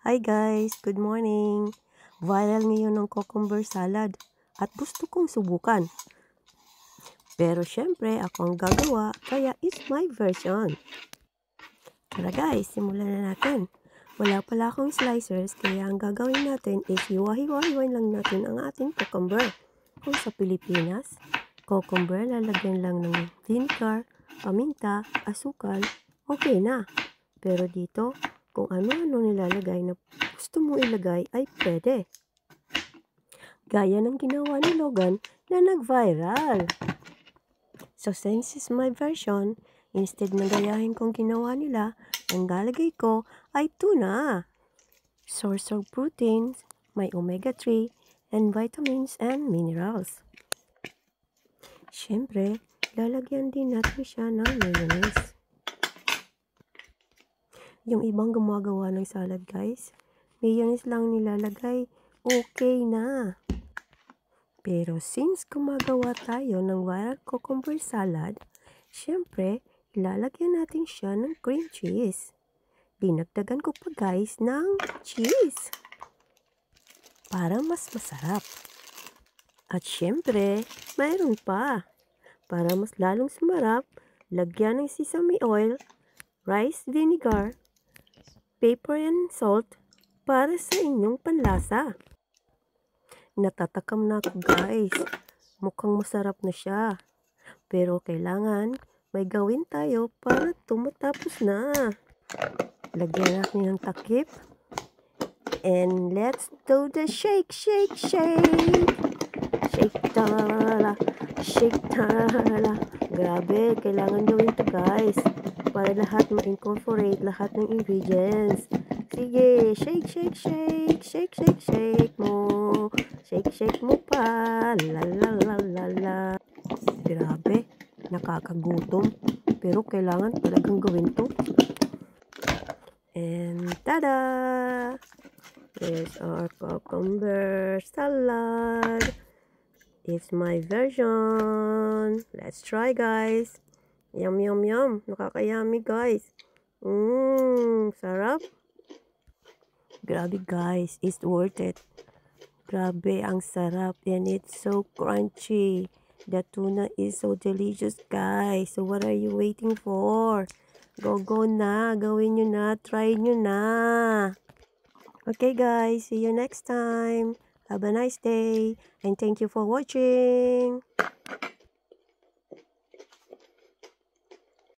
Hi guys, good morning. Viral ngayon ng cucumber salad at gusto kong subukan. Pero syempre ako ang gagawa kaya it's my version. Tara guys, simulan na natin. Wala pala akong slicers kaya ang gagawin natin is hiwa-hiwa-hiwain lang natin ang ating cucumber. Kung sa Pilipinas, cucumber lalagyan lang ng vinegar, paminta, asukal, okay na. Pero dito, kung ano-ano nilalagay na gusto mo ilagay ay pwede. Gaya ng ginawa ni Logan na nag-viral. So since is my version, instead na gayahin kong ginawa nila, ang lalagay ko ay tuna. Source of proteins, may omega-3, and vitamins and minerals. Siyempre, lalagyan din natin siya ng mayonnaise. Yung ibang gumagawa ng salad guys, mayonnaise lang nilalagay, okay na. Pero since gumagawa tayo ng wild cucumber salad, syempre, ilalagyan natin siya ng cream cheese. Dinagdagan ko pa guys ng cheese para mas masarap. At syempre, mayroon pa. Para mas lalong sumarap, lagyan ng sesame oil, rice vinegar, pepper and salt para sa inyong panlasa. Natatakam na ako guys. Mukhang masarap na siya. Pero kailangan may gawin tayo para tumatapos na. Lagyan natin ng takip. And let's do the shake, shake, shake. Shake, ta-la-la-la. Shake, ta-la-la-la. Grabe, kailangan gawin to guys. Para lahat ma-incorporate lahat ng ingredients. Sige, shake, shake, shake. Shake, shake, shake mo. Shake, shake mo pa. La, la, la, la, la. Grabe, nakakagutom. Pero kailangan talagang gawin to. And tada! There's our cucumber salad. It's my version. Let's try guys. Yum, yum, yum. Nakakayami guys. Sarap. Grabe guys, it's worth it. Grabe, ang sarap and it's so crunchy. The tuna is so delicious guys. So what are you waiting for? Go na, gawin nyo na, try nyo na. Okay guys, see you next time. Have a nice day and thank you for watching.